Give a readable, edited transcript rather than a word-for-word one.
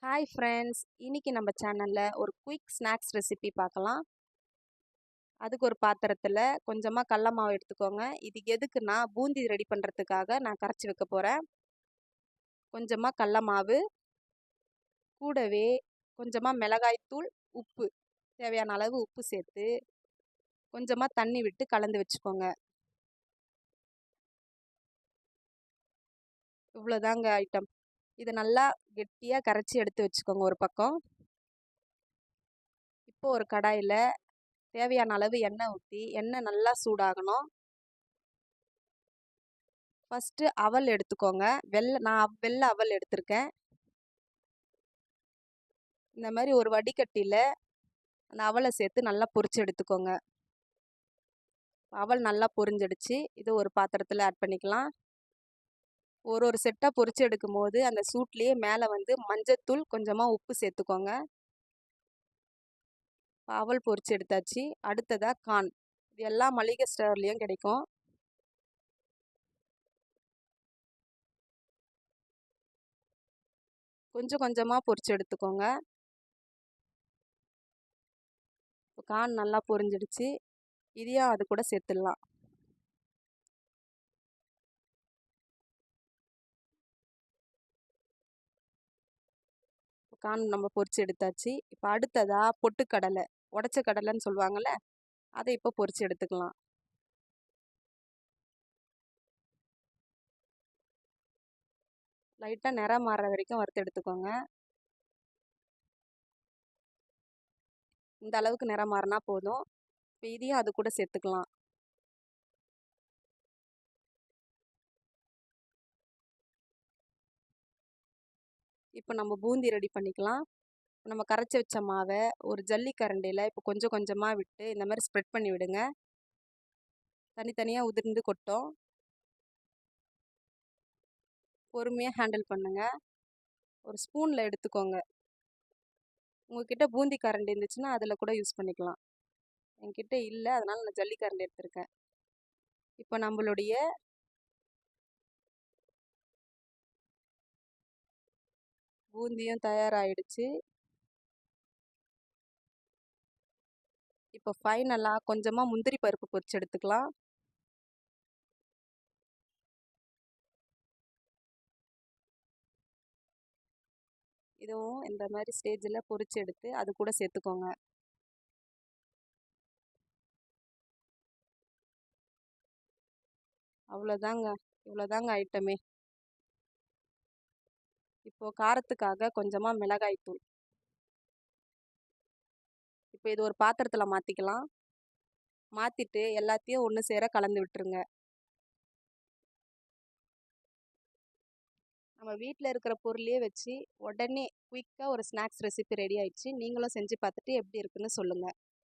Hi friends, இன்னைக்கு நம்ம சேனலில் ஒரு குயிக் ஸ்நாக்ஸ் ரெசிபி பார்க்கலாம். அதுக்கு ஒரு பாத்திரத்தில் கொஞ்சமாக கடல மாவு எடுத்துக்கோங்க. இது எதுக்குன்னா பூந்தி ரெடி பண்ணுறதுக்காக நான் கரைச்சி வைக்க போகிறேன். கொஞ்சமாக கடல மாவு, கூடவே கொஞ்சமாக மிளகாய்த்தூள், உப்பு, தேவையான அளவு உப்பு சேர்த்து கொஞ்சமாக தண்ணி விட்டு கலந்து வச்சுக்கோங்க. இவ்வளோதாங்க ஐட்டம். இதை நல்லா கெட்டியாக கரைச்சி எடுத்து வச்சுக்கோங்க ஒரு பக்கம். இப்போ ஒரு கடாயில் தேவையான அளவு எண்ணெய் ஊற்றி எண்ணெய் நல்லா சூடாகணும். ஃபஸ்ட்டு அவல் எடுத்துக்கோங்க. நான் வெள்ளை அவல் எடுத்திருக்கேன். இந்த மாதிரி ஒரு வடிகட்டியில் அந்த அவலை சேர்த்து நல்லா பொரிச்சு எடுத்துக்கோங்க. அவல் நல்லா பொரிஞ்சிடுச்சு. இது ஒரு பாத்திரத்தில் ஆட் பண்ணிக்கலாம். ஒரு செட்டாக பொரிச்சு எடுக்கும் போது அந்த சூட்லேயே மேலே மஞ்சத்தூள், கொஞ்சமாக உப்பு சேர்த்துக்கோங்க. அவல் பொரிச்சு எடுத்தாச்சு. அடுத்ததாக கார்ன். இது எல்லா மளிகை ஸ்டோர்லேயும் கிடைக்கும். கொஞ்சம் கொஞ்சமாக பொரிச்சு எடுத்துக்கோங்க. கார்ன் நல்லா பொரிஞ்சிடுச்சு. இதையும் அது கூட சேர்த்துடலாம். கார்ன் நம்ம பொரிச்சு எடுத்தாச்சு. இப்போ அடுத்ததாக பொட்டுக்கடலை, உடச்ச கடலைன்னு சொல்லுவாங்கள்ல, அதை இப்போ பொரிச்சு எடுத்துக்கலாம். லைட்டாக நிறம் மாறுற வரைக்கும் வறுத்து எடுத்துக்கோங்க. இந்த அளவுக்கு நிறம் மாறினா போதும். இப்போ இதையும் அது கூட சேர்த்துக்கலாம். இப்போ நம்ம பூந்தி ரெடி பண்ணிக்கலாம். நம்ம கரைச்சி வச்ச மாவை ஒரு ஜல்லி கரண்டியில் இப்போ கொஞ்சம் கொஞ்சமாக விட்டு இந்த மாதிரி ஸ்ப்ரெட் பண்ணி விடுங்க. தனித்தனியாக உதிர்ந்து கொட்டும். பொறுமையாக ஹேண்டில் பண்ணுங்க. ஒரு ஸ்பூனில் எடுத்துக்கோங்க. உங்ககிட்ட பூந்தி கரண்டி இருந்துச்சுன்னா அதில் கூட யூஸ் பண்ணிக்கலாம். என்கிட்ட இல்லை, அதனால் நான் ஜல்லி கரண்டி எடுத்திருக்கேன். இப்போ நம்மளுடைய பூந்தியும் தயாராகிடுச்சு. இப்போ ஃபைனலாக கொஞ்சமாக முந்திரி பருப்பு பொரிச்சு எடுத்துக்கலாம். இதுவும் இந்த மாதிரி ஸ்டேஜில் பொரிச்சு எடுத்து அது கூட சேர்த்துக்கோங்க. அவ்வளோதாங்க. இவ்வளோதாங்க ஐட்டமே. இப்போது காரத்துக்காக கொஞ்சமாக மிளகாய்த்தூள். இப்போ இது ஒரு பாத்திரத்தில் மாற்றிக்கலாம். மாற்றிட்டு எல்லாத்தையும் ஒன்று சேர கலந்து விட்டுருங்க. நம்ம வீட்டில் இருக்கிற பொருளையே வச்சு உடனே குயிக்காக ஒரு ஸ்நாக்ஸ் ரெசிபி ரெடி ஆயிடுச்சு. நீங்களும் செஞ்சு பார்த்துட்டு எப்படி இருக்குன்னு சொல்லுங்கள்.